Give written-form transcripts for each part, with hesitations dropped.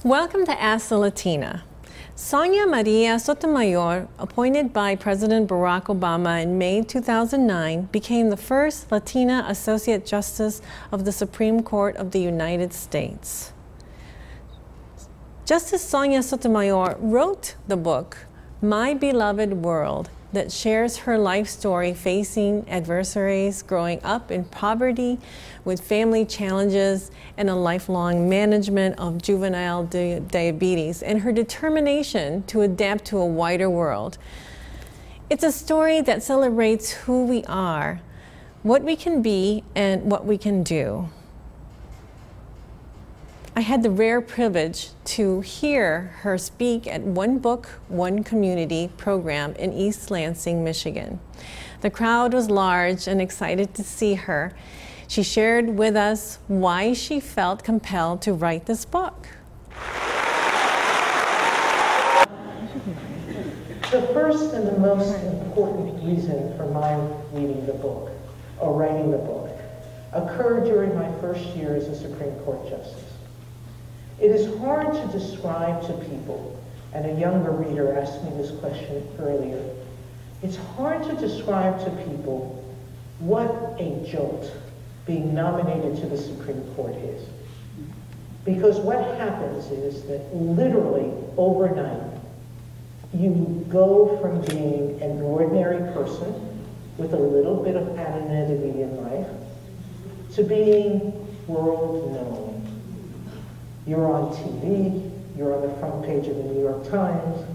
Welcome to Ask The Latina. Sonia Sotomayor, appointed by President Barack Obama in May 2009, became the first Latina Associate Justice of the Supreme Court of the United States. Justice Sonia Sotomayor wrote the book, My Beloved World, that shares her life story facing adversaries, growing up in poverty with family challenges and a lifelong management of juvenile diabetes, and her determination to adapt to a wider world. It's a story that celebrates who we are, what we can be, and what we can do. I had the rare privilege to hear her speak at One Book, One Community program in East Lansing, Michigan. The crowd was large and excited to see her. She shared with us why she felt compelled to write this book. The first and the most important reason for my reading the book, or writing the book, occurred during my first year as a Supreme Court Justice. It is hard to describe to people, and a younger reader asked me this question earlier, it's hard to describe to people what a jolt being nominated to the Supreme Court is. Because what happens is that literally overnight, you go from being an ordinary person with a little bit of anonymity in life to being world known. You're on TV, you're on the front page of the New York Times,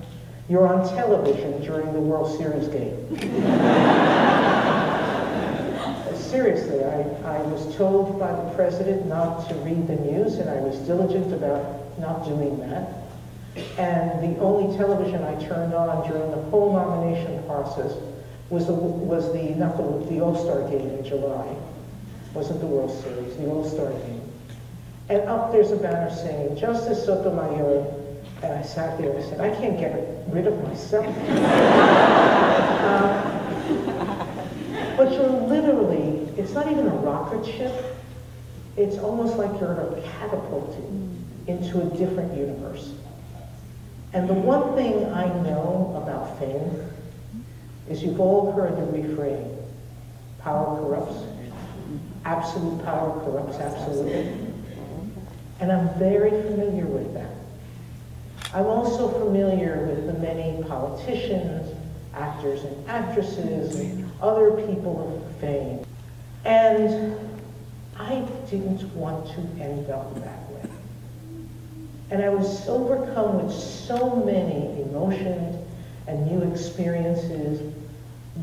you're on television during the World Series game. Seriously, I was told by the president not to read the news, and I was diligent about not doing that. And the only television I turned on during the whole nomination process was the All-Star game in July. Wasn't the World Series, the All-Star game. And up there's a banner saying, Justice Sotomayor, and I sat there and said, I can't get rid of myself. But you're literally, it's not even a rocket ship, it's almost like you're catapulted into a different universe. And the one thing I know about fame is you've all heard the refrain, power corrupts, absolute power corrupts absolutely. And I'm very familiar with that. I'm also familiar with the many politicians, actors and actresses, and other people of fame. And I didn't want to end up that way. And I was overcome with so many emotions and new experiences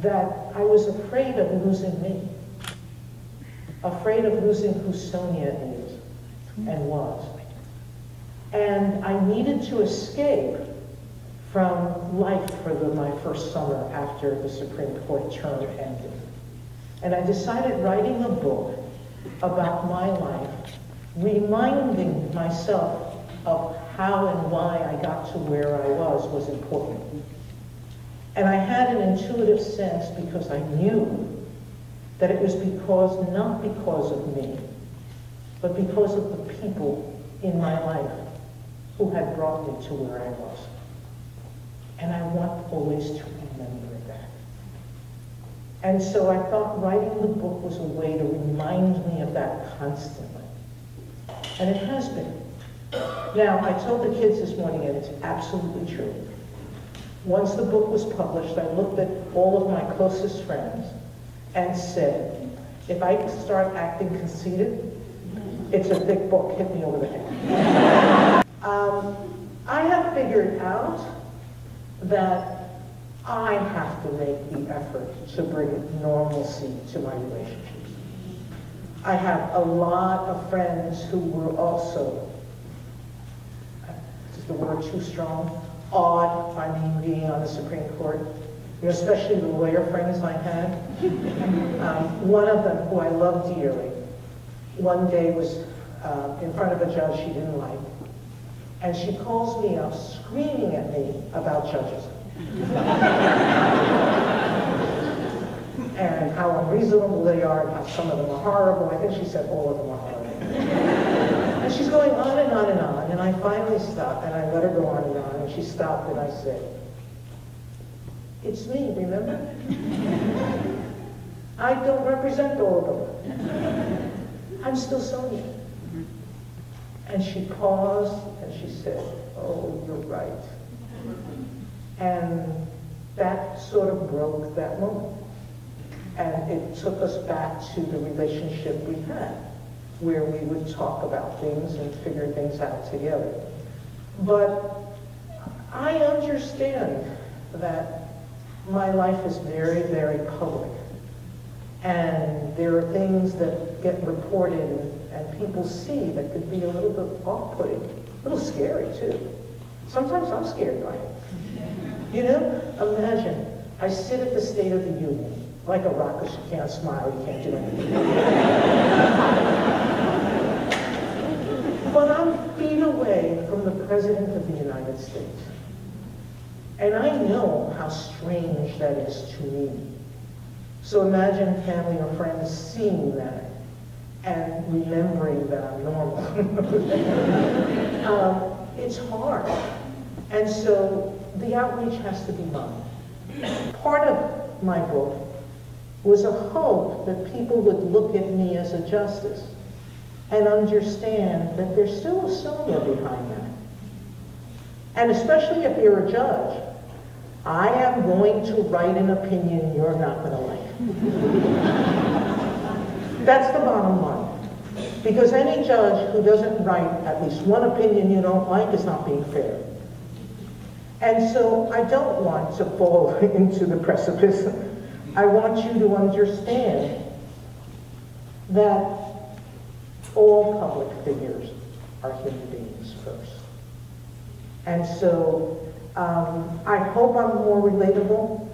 that I was afraid of losing me, afraid of losing who Sonia is and was. And I needed to escape from life for my first summer after the Supreme Court term ended. And I decided writing a book about my life, reminding myself of how and why I got to where I was important. And I had an intuitive sense because I knew that it was not because of me, but because of the people in my life who had brought me to where I was. And I want always to remember that. And so I thought writing the book was a way to remind me of that constantly. And it has been. Now, I told the kids this morning, and it's absolutely true. Once the book was published, I looked at all of my closest friends and said, if I start acting conceited, it's a thick book, hit me over the head. I have figured out that I have to make the effort to bring normalcy to my relationships. I have a lot of friends who were also, is the word too strong, awed by me being on the Supreme Court, especially the lawyer friends I had. One of them, who I love dearly, one day was in front of a judge she didn't like, and she calls me up screaming at me about judges. And how unreasonable they are, and how some of them are horrible. I think she said all of them are horrible. And she's going on and on and on, and I finally stopped, and I let her go on, and she stopped, and I said, "It's me, remember? I don't represent all of them. I'm still Sonia." And she paused, and she said, "Oh, you're right." And that sort of broke that moment. And it took us back to the relationship we had, where we would talk about things and figure things out together. But I understand that my life is very, very public. And there are things that get reported and people see that could be a little bit off-putting, a little scary too. Sometimes I'm scared by it. You know, imagine, I sit at the State of the Union, like a rock, because you can't smile, you can't do anything. But I'm feet away from the President of the United States. And I know how strange that is to me. So imagine family or friends seeing that and remembering that I'm normal. It's hard. And so the outreach has to be mine. Part of my book was a hope that people would look at me as a justice and understand that there's still a Sonia behind that. And especially if you're a judge, I am going to write an opinion you're not going to like. That's the bottom line. Because any judge who doesn't write at least one opinion you don't like is not being fair. And so I don't want to fall into the precipice. I want you to understand that all public figures are human beings first. And so I hope I'm more relatable.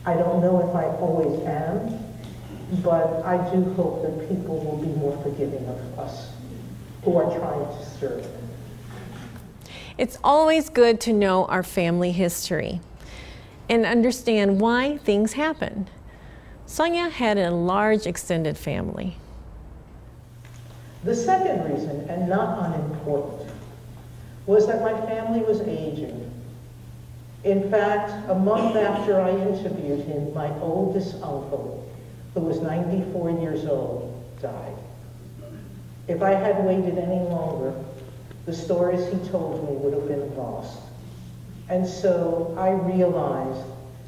I don't know if I always am, but I do hope that people will be more forgiving of us who are trying to serve them. It's always good to know our family history and understand why things happen. Sonia had a large extended family. The second reason, and not unimportant, was that my family was aging. In fact, a month after I interviewed him, my oldest uncle, who was 94 years old, died. If I had waited any longer, the stories he told me would have been lost. And so I realized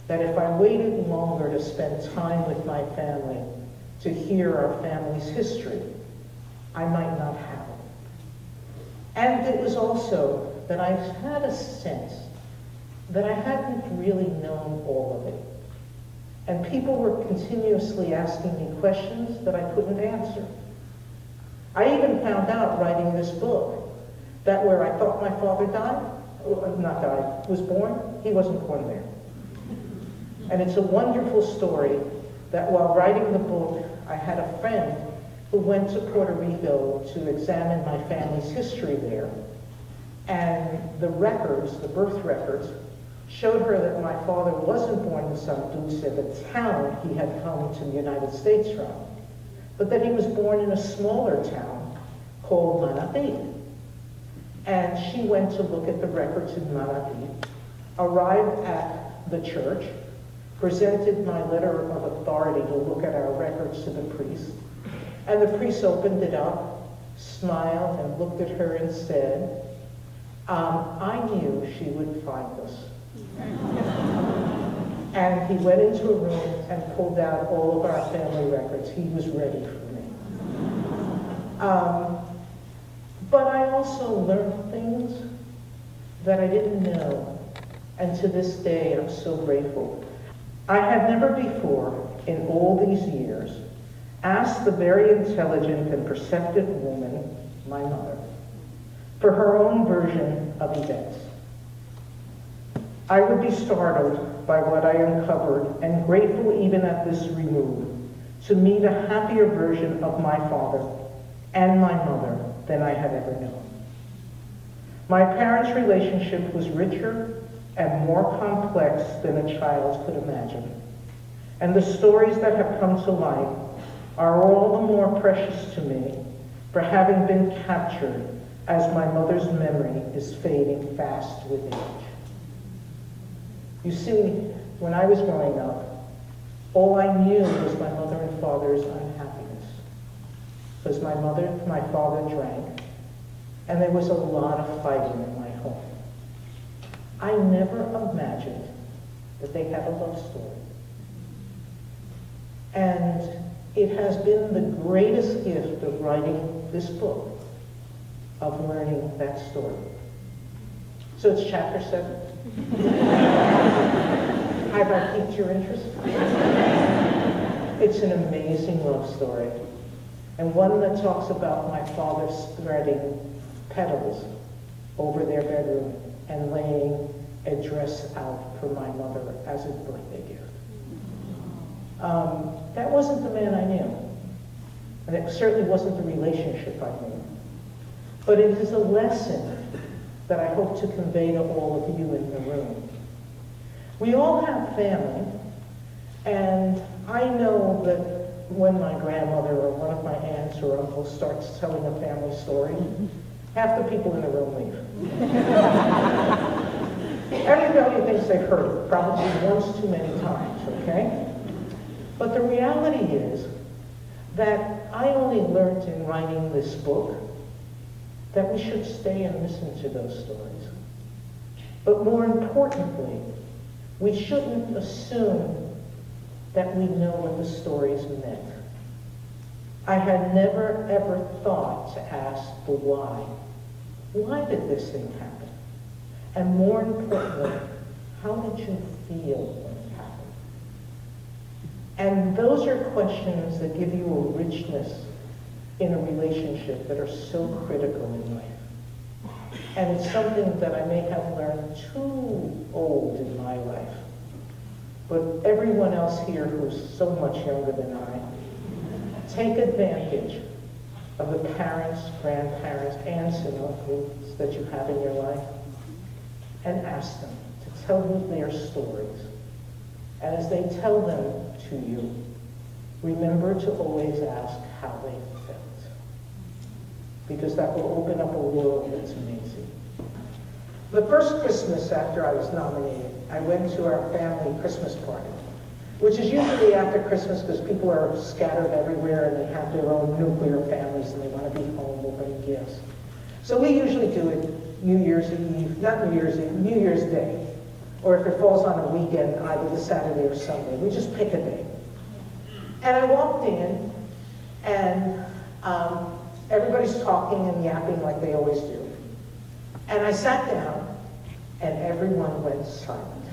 that if I waited longer to spend time with my family, to hear our family's history, I might not have it. And it was also that I had a sense that I hadn't really known all of it. And people were continuously asking me questions that I couldn't answer. I even found out writing this book that where I thought my father was born, he wasn't born there. And it's a wonderful story that while writing the book, I had a friend who went to Puerto Rico to examine my family's history there. And the records, the birth records, showed her that my father wasn't born in San Dulce, the town he had come to the United States from, but that he was born in a smaller town called Manatí. And she went to look at the records in Manatí, arrived at the church, presented my letter of authority to look at our records to the priest, and the priest opened it up, smiled, and looked at her and said, I knew she would find us. And he went into a room and pulled out all of our family records. He was ready for me. But I also learned things that I didn't know, and to this day I'm so grateful. I had never before, in all these years, asked the very intelligent and perceptive woman, my mother, for her own version of events. I would be startled by what I uncovered and grateful even at this remove to meet a happier version of my father and my mother than I had ever known. My parents' relationship was richer and more complex than a child could imagine. And the stories that have come to light are all the more precious to me for having been captured as my mother's memory is fading fast with age. You see, when I was growing up, all I knew was my mother and father's unhappiness. Because my father drank, and there was a lot of fighting in my home. I never imagined that they had a love story. And it has been the greatest gift of writing this book, of learning that story. So it's chapter 7. Have I piqued your interest? It's an amazing love story, and one that talks about my father spreading petals over their bedroom and laying a dress out for my mother as a birthday gift. That wasn't the man I knew, and it certainly wasn't the relationship I knew. But it is a lesson that I hope to convey to all of you in the room. We all have family, and I know that when my grandmother or one of my aunts or uncles starts telling a family story, half the people in the room leave. Everybody thinks they've heard it, probably once too many times, okay? But the reality is that I only learned in writing this book that we should stay and listen to those stories. But more importantly, we shouldn't assume that we know what the stories meant. I had never, ever thought to ask the why. Why did this thing happen? And more importantly, how did you feel when it happened? And those are questions that give you a richness in a relationship that are so critical in life. And it's something that I may have learned too old in my life. But everyone else here who's so much younger than I, take advantage of the parents, grandparents, aunts, and uncles that you have in your life, and ask them to tell you their stories. And as they tell them to you, remember to always ask how they felt. Because that will open up a world that's amazing. The first Christmas after I was nominated, I went to our family Christmas party, which is usually after Christmas because people are scattered everywhere and they have their own nuclear families and they want to be home opening gifts. So we usually do it New Year's Eve, not New Year's Eve, New Year's Day. Or if it falls on a weekend, either the Saturday or Sunday. We just pick a day. And I walked in and everybody's talking and yapping like they always do. And I sat down, and everyone went silent.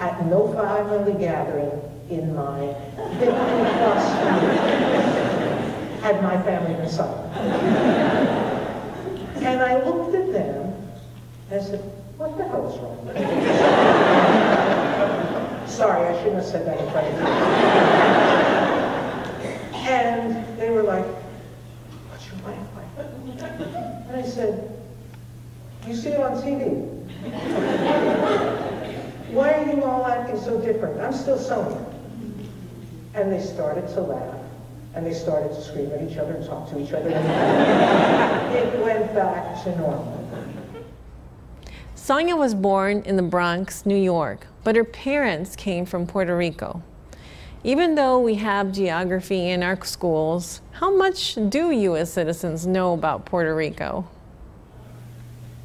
At no family gathering in my 50-plus years had my family been silent. And I looked at them and I said, what the hell is wrong with you? Sorry, I shouldn't have said that in front of you. And they were like, what's your wife like? And I said, you see it on TV. Why are you all acting so different? I'm still Sonia. And they started to laugh, and they started to scream at each other and talk to each other. It went back to normal. Sonia was born in the Bronx, New York, but her parents came from Puerto Rico. Even though we have geography in our schools, how much do you as citizens know about Puerto Rico?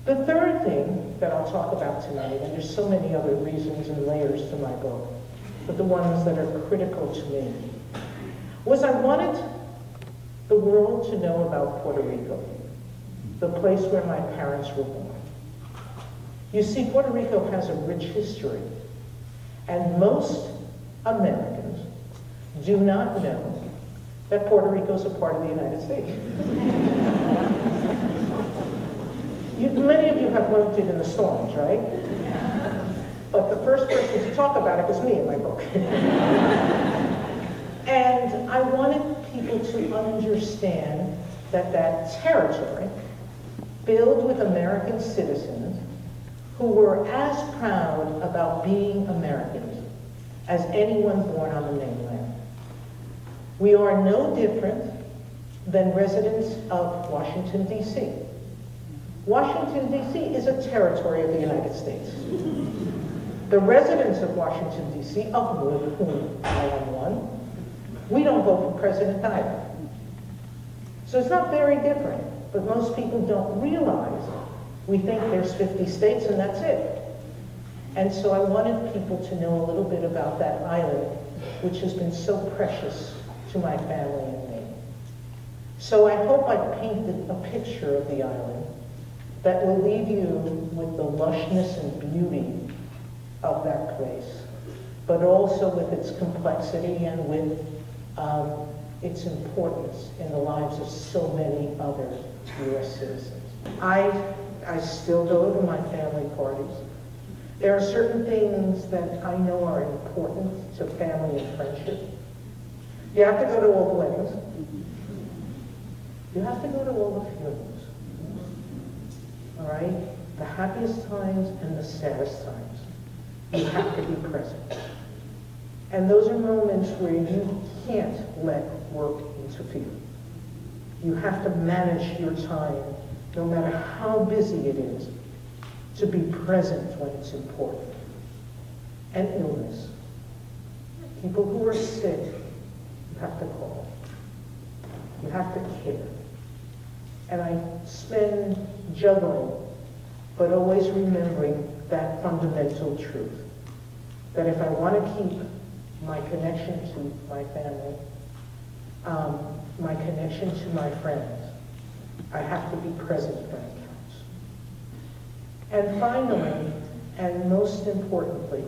The third thing that I'll talk about tonight, and there's so many other reasons and layers to my book, but the ones that are critical to me, was I wanted the world to know about Puerto Rico, the place where my parents were born. You see, Puerto Rico has a rich history, and most Americans do not know that Puerto Rico is a part of the United States. Many of you have learned it in the storms, right? But the first person to talk about it was me in my book. And I wanted people to understand that that territory, filled with American citizens who were as proud about being Americans as anyone born on the mainland. We are no different than residents of Washington, D.C. Washington, D.C. is a territory of the United States. The residents of Washington, D.C., of whom I am one, we don't vote for president either. So it's not very different, but most people don't realize we think there's 50 states and that's it. And so I wanted people to know a little bit about that island, which has been so precious to my family and me. So I hope I painted a picture of the island that will leave you with the lushness and beauty of that place, but also with its complexity and with its importance in the lives of so many other U.S. citizens. I still go to my family parties. There are certain things that I know are important to family and friendship. You have to go to all the weddings. You have to go to all the funerals. All right? The happiest times and the saddest times. You have to be present. And those are moments where you can't let work interfere. You have to manage your time, no matter how busy it is, to be present when it's important. And illness. People who are sick, you have to call. You have to care. And I spend juggling, but always remembering that fundamental truth. That if I want to keep my connection to my family, my connection to my friends, I have to be present when it counts. And finally, and most importantly,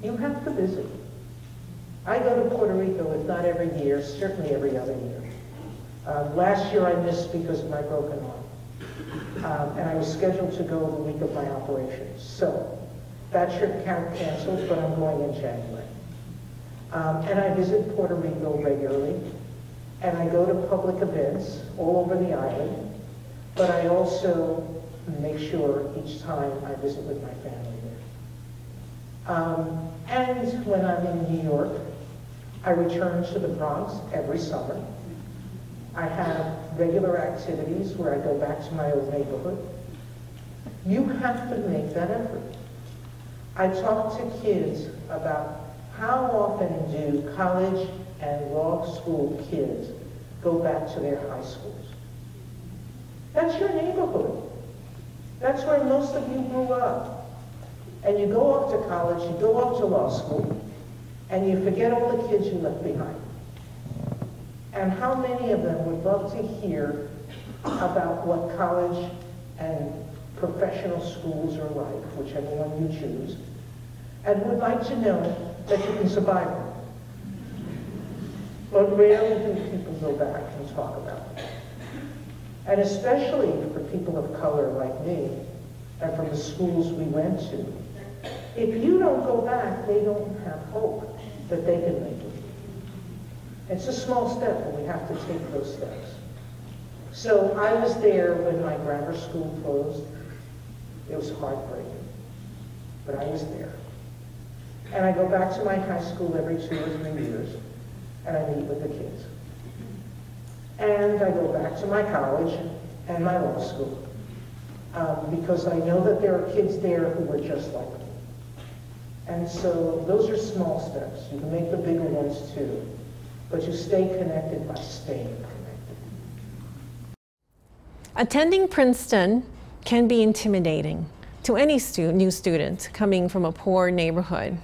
you have to visit. I go to Puerto Rico, if not every year, certainly every other year. Last year I missed because of my broken arm. And I was scheduled to go the week of my operation. So that trip canceled, but I'm going in January. And I visit Puerto Rico regularly. And I go to public events all over the island. But I also make sure each time I visit with my family there. And when I'm in New York, I return to the Bronx every summer. I have regular activities where I go back to my old neighborhood. You have to make that effort. I talk to kids about how often do college and law school kids go back to their high schools. That's your neighborhood. That's where most of you grew up. And you go off to college, you go off to law school, and you forget all the kids you left behind. And how many of them would love to hear about what college and professional schools are like, whichever one you choose, and would like to know that you can survive them. But rarely do people go back and talk about it. And especially for people of color like me, and from the schools we went to, if you don't go back, they don't have hope that they can make it. It's a small step, and we have to take those steps. So I was there when my grammar school closed. It was heartbreaking, but I was there. And I go back to my high school every 2 or 3 years, and I meet with the kids. And I go back to my college and my law school, because I know that there are kids there who are just like me. And so those are small steps. You can make the bigger ones too, but you stay connected by staying connected. Attending Princeton can be intimidating to any new student coming from a poor neighborhood,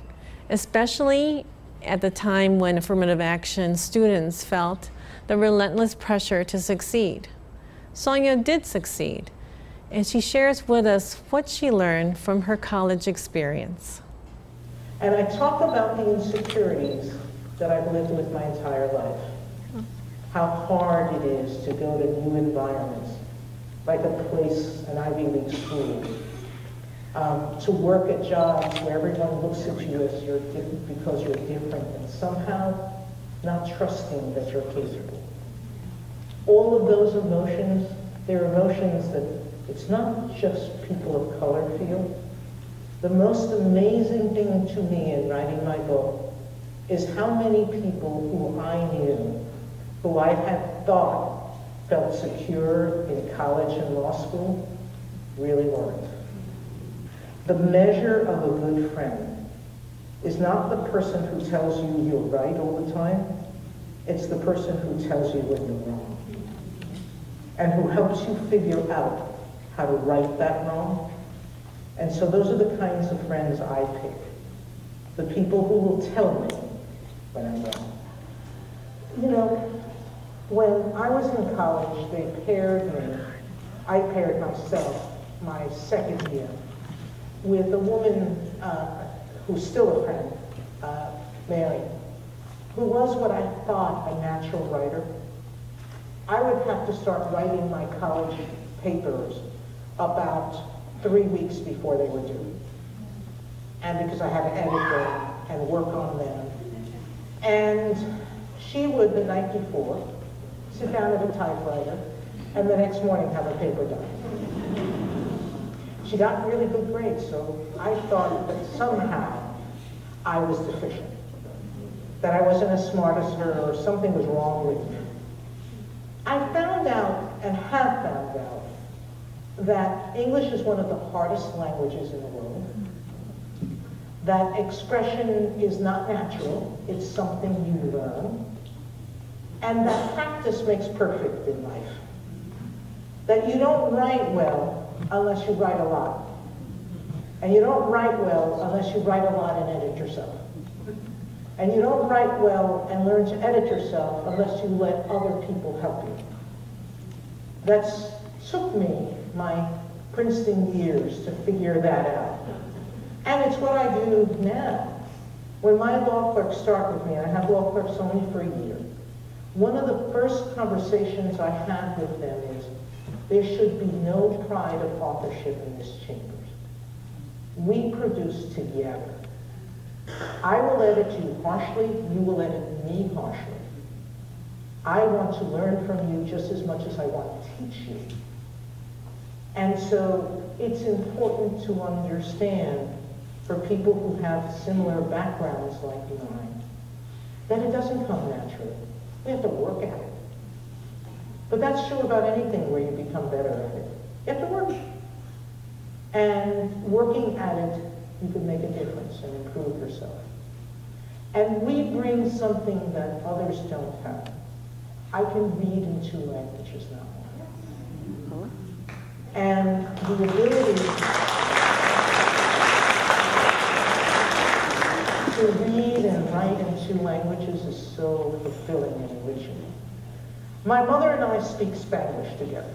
especially at the time when affirmative action students felt the relentless pressure to succeed. Sonia did succeed, and she shares with us what she learned from her college experience. And I talk about the insecurities that I've lived with my entire life. How hard it is to go to new environments, like an Ivy League school, to work at jobs where everyone looks at you as you're different because you're different, and somehow not trusting that you're capable. All of those emotions, they're emotions that it's not just people of color feel. The most amazing thing to me in writing my book is how many people who I knew, who I had thought felt secure in college and law school really weren't. The measure of a good friend is not the person who tells you you're right all the time. It's the person who tells you when you're wrong and who helps you figure out how to right that wrong. And so those are the kinds of friends I pick. The people who will tell me when I'm wrong. You know, when I was in college, they paired me, I paired myself, my second year, with a woman who's still a friend, Mary, who was what I thought a natural writer. I would have to start writing my college papers about 3 weeks before they were due. And because I had to edit them and work on them. And she would, the night before, sit down at a typewriter and the next morning have a paper done. She got really good grades, so I thought that somehow I was deficient, that I wasn't as smart as her or something was wrong with me. I found out and have found out that English is one of the hardest languages in the world, that expression is not natural, it's something you learn, and that practice makes perfect in life. That you don't write well unless you write a lot. And you don't write well unless you write a lot and edit yourself. And you don't write well and learn to edit yourself unless you let other people help you. That took me my Princeton years to figure that out. And it's what I do now. When my law clerks start with me, and I have law clerks only for a year, one of the first conversations I have with them is, there should be no pride of authorship in this chamber. We produce together. I will edit you harshly, you will edit me harshly. I want to learn from you just as much as I want to teach you. And so it's important to understand, for people who have similar backgrounds like mine, that it doesn't come naturally. We have to work at it. But that's true about anything where you become better at it. You have to work. And working at it, you can make a difference and improve yourself. And we bring something that others don't have. I can read in 2 languages now. And the ability to read and write in 2 languages is so fulfilling and enriching. My mother and I speak Spanish together.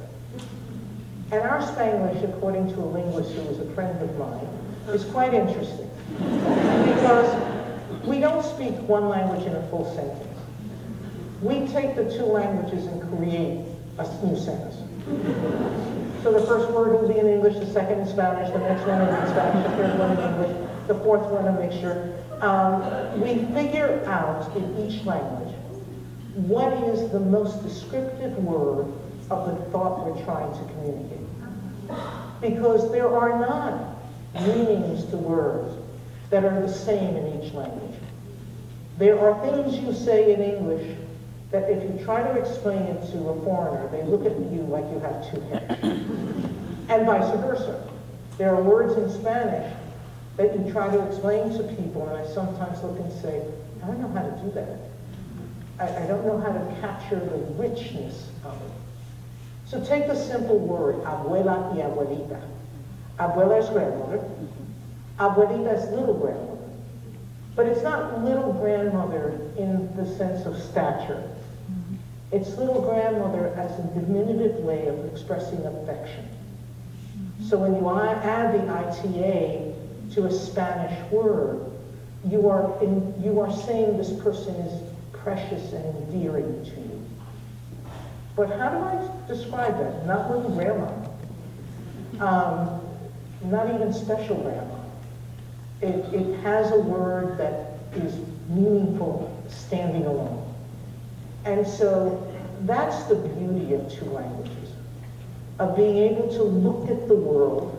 And our Spanglish, according to a linguist who is a friend of mine, is quite interesting. Because we don't speak one language in a full sentence. We take the 2 languages and create a new sentence. So the first word will be in English, the second in Spanish, the next one will be in Spanish, the third one in English, the fourth one a mixture. We figure out in each language what is the most descriptive word of the thought we're trying to communicate. Because there are not meanings to words that are the same in each language. There are things you say in English that if you try to explain it to a foreigner, they look at you like you have 2 heads. And vice versa. There are words in Spanish that you try to explain to people, and I sometimes look and say, I don't know how to do that. I don't know how to capture the richness of it. So take the simple word, abuela y abuelita. Abuela is grandmother. Abuelita is little grandmother. But it's not little grandmother in the sense of stature. It's little grandmother as a diminutive way of expressing affection. So when you add the ITA to a Spanish word, you are saying this person is precious and endearing to you. But how do I describe that? Not little grandma. Not even special grandma. It has a word that is meaningful standing alone. And so that's the beauty of 2 languages, of being able to look at the world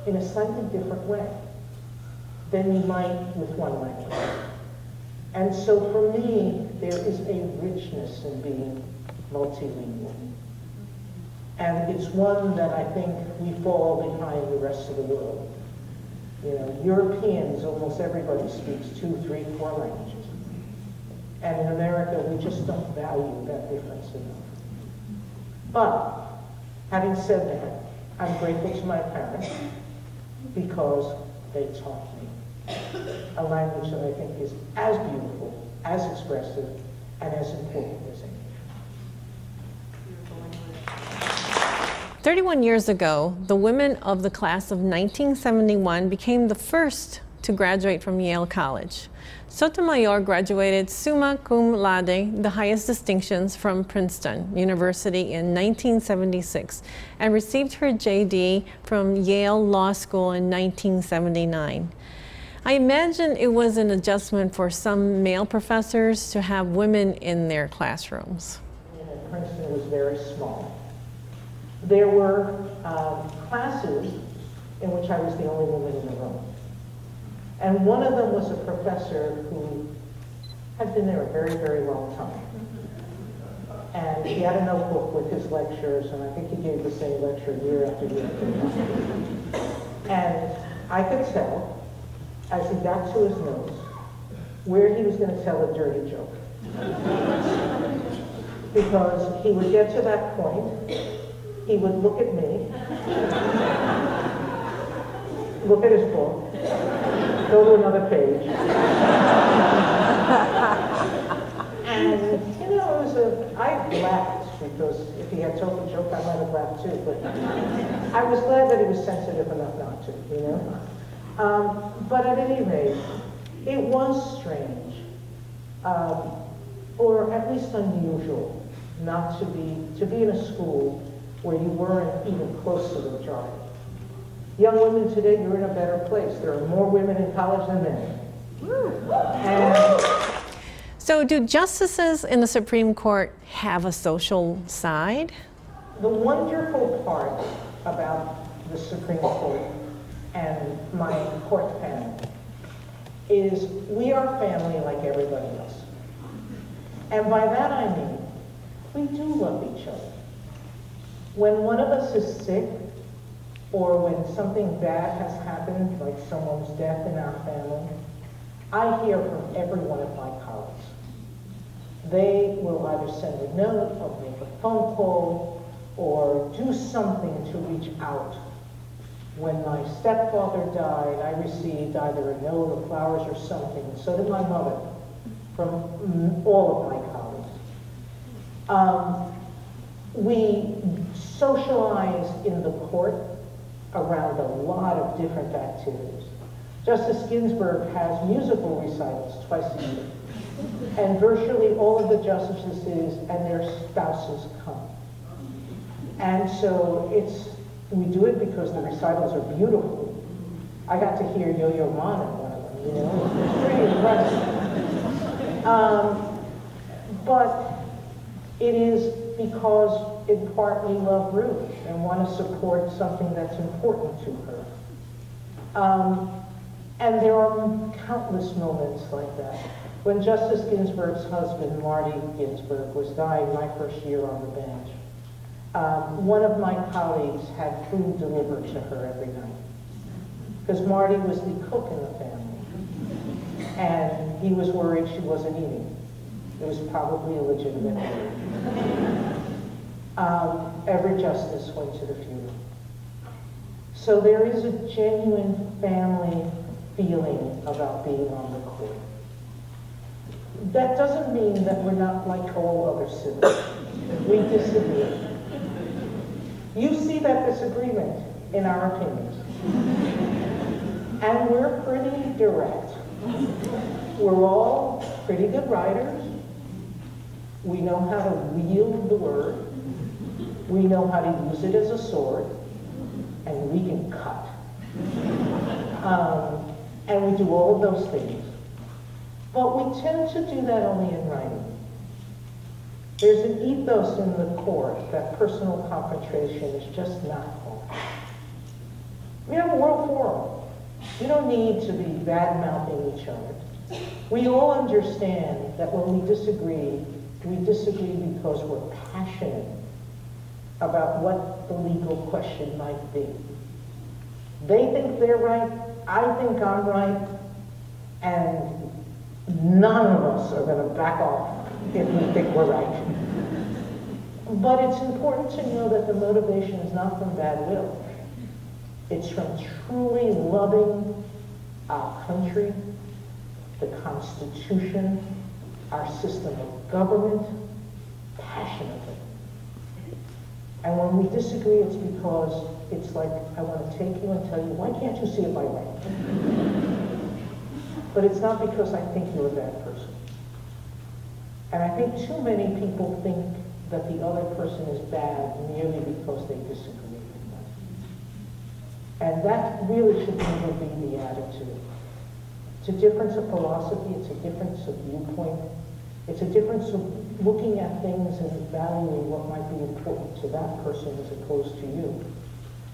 in a slightly different way than you might with 1 language. And so for me, there is a richness in being multilingual. And it's one that I think we fall behind the rest of the world. You know, Europeans, almost everybody speaks 2, 3, 4 languages. And in America, we just don't value that difference enough. But, having said that, I'm grateful to my parents because they taught me a language that I think is as beautiful, as expressive, and as important as English. 31 years ago, the women of the class of 1971 became the first to graduate from Yale College. Sotomayor graduated summa cum laude, the highest distinctions, from Princeton University in 1976, and received her JD from Yale Law School in 1979. I imagine it was an adjustment for some male professors to have women in their classrooms. Princeton was very small. There were classes in which I was the only woman in the room. And one of them was a professor who had been there a very, very long time. And he had a notebook with his lectures, and I think he gave the same lecture year after year after year. And I could tell, as he got to his notes, where he was going to tell a dirty joke. Because he would get to that point, he would look at me, look at his book, go to another page. And, you know, I laughed because if he had told a joke, I might have laughed too. But I was glad that he was sensitive enough not to, you know. But at any rate, it was strange, or at least unusual, not to be in a school where you weren't even close to the majority. Young women today, you're in a better place. There are more women in college than men. And so do justices in the Supreme Court have a social side? the wonderful part about the Supreme Court and my court panel is we are family like everybody else. And by that I mean, we do love each other. When one of us is sick, or when something bad has happened, like someone's death in our family, I hear from every one of my colleagues. They will either send a note, or make a phone call, or do something to reach out. When my stepfather died, I received either a note or flowers or something, and so did my mother, from all of my colleagues. We socialize in the court around a lot of different activities. Justice Ginsburg has musical recitals twice a year, and virtually all of the justices and their spouses come. And so we do it because the recitals are beautiful. I got to hear Yo-Yo Ma in one of them, you know, it's pretty impressive. But it is because, in part, we love Ruth and want to support something that's important to her. And there are countless moments like that. When Justice Ginsburg's husband, Marty Ginsburg, was dying my first year on the bench, one of my colleagues had food delivered to her every night. Because Marty was the cook in the family. And he was worried she wasn't eating. It was probably a legitimate worry. Every justice went to the funeral. So there is a genuine family feeling about being on the court. That doesn't mean that we're not like all other citizens. We disagree. You see that disagreement in our opinions. And we're pretty direct. We're all pretty good writers. We know how to wield the word. We know how to use it as a sword. And we can cut. And we do all of those things. But we tend to do that only in writing. There's an ethos in the court that personal confrontation is just not fun. We have a world forum. We don't need to be bad-mouthing each other. We all understand that when we disagree, We disagree because we're passionate about what the legal question might be. They think they're right, I think I'm right, and none of us are going to back off if we think we're right. But it's important to know that the motivation is not from bad will. It's from truly loving our country, the Constitution, our system of government, passionately. And when we disagree, it's because it's like, I want to take you and tell you, why can't you see it my way? But it's not because I think you're a bad person. And I think too many people think that the other person is bad merely because they disagree with them. And that really should never be the attitude. It's a difference of philosophy, it's a difference of viewpoint, it's a difference of looking at things and valuing what might be important to that person as opposed to you.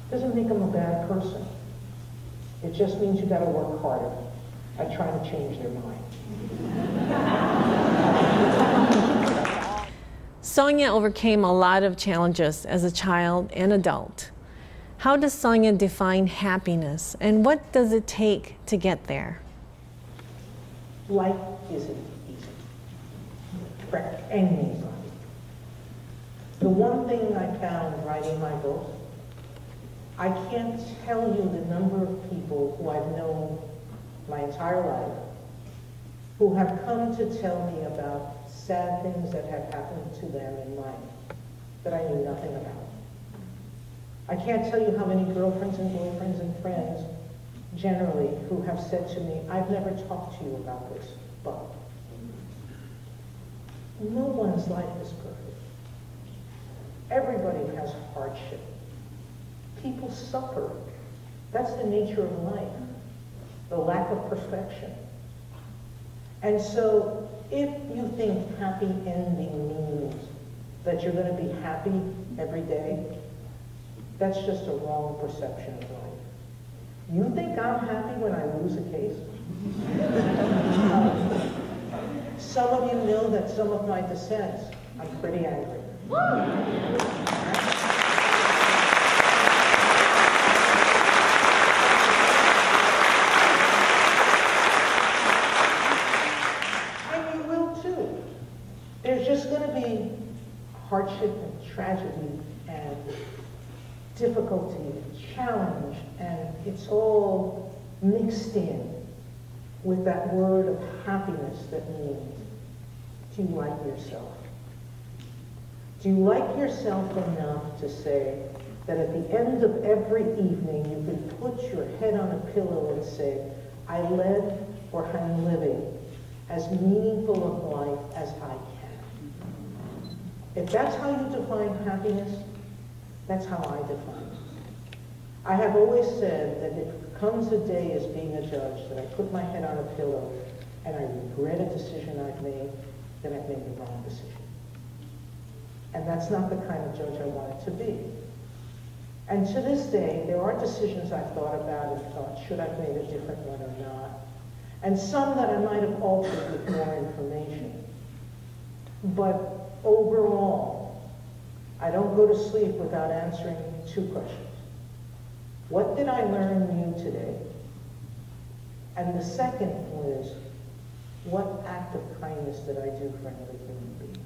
It doesn't make them a bad person. It just means you gotta work harder at trying to change their mind. Sonia overcame a lot of challenges as a child and adult. How does Sonia define happiness, and what does it take to get there? Life isn't easy for anybody. The one thing I found writing my book, I can't tell you the number of people who I've known my entire life who have come to tell me about sad things that have happened to them in life that I knew nothing about. I can't tell you how many girlfriends and boyfriends and friends generally who have said to me, I've never talked to you about this, but no one's life is perfect. Everybody has hardship. People suffer. That's the nature of life, the lack of perfection. And so if you think happy ending means that you're going to be happy every day, that's just a wrong perception of life. You think I'm happy when I lose a case? Some of you know that some of my dissents, I'm pretty angry. And you will too. There's just going to be hardship and tragedy and difficulty and challenge, and it's all mixed in with that word of happiness that means, do you like yourself? Do you like yourself enough to say that at the end of every evening you can put your head on a pillow and say, I led or am living as meaningful of life as I can? If that's how you define happiness, that's how I define it. I have always said that if comes a day as being a judge that I put my head on a pillow and I regret a decision I've made, then I've made the wrong decision. And that's not the kind of judge I wanted to be. And to this day, there are decisions I've thought about and thought, should I have made a different one or not? And some that I might have altered with more information. But overall, I don't go to sleep without answering two questions. What did I learn new today? And the second was, what act of kindness did I do for another human being?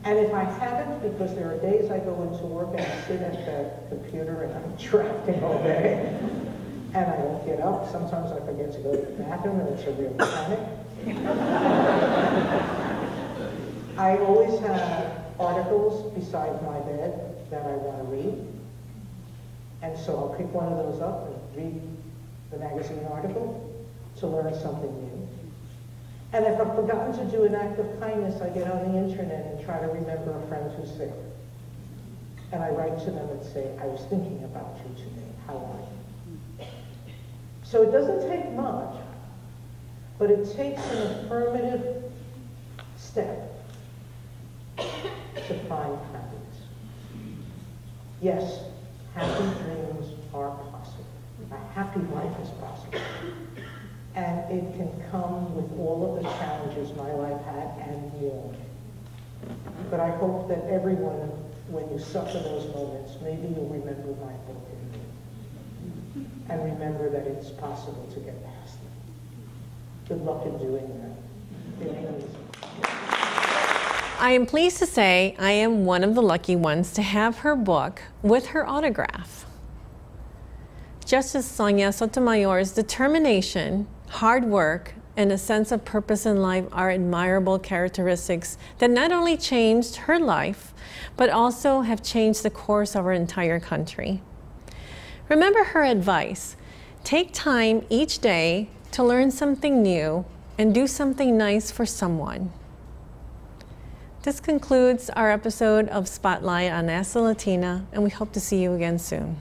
And if I haven't, because there are days I go into work and I sit at the computer and I'm drafting all day, and I don't get up. Sometimes I forget to go to the bathroom and it's a real panic. I always have articles beside my bed that I want to read. And so I'll pick one of those up and read the magazine article to learn something new. And if I've forgotten to do an act of kindness, I get on the internet and try to remember a friend who's sick. And I write to them and say, I was thinking about you today. How are you? So it doesn't take much, but it takes an affirmative step to find happiness. Yes, happy dreams are possible. A happy life is possible. And it can come with all of the challenges my life had and more. But I hope that everyone, when you suffer those moments, maybe you'll remember my book and remember that it's possible to get past them. Good luck in doing that. I am pleased to say I am one of the lucky ones to have her book with her autograph. Justice Sonia Sotomayor's determination, hard work, and a sense of purpose in life are admirable characteristics that not only changed her life, but also have changed the course of our entire country. Remember her advice: take time each day to learn something new and do something nice for someone. This concludes our episode of Spotlight on Ask The Latina, and we hope to see you again soon.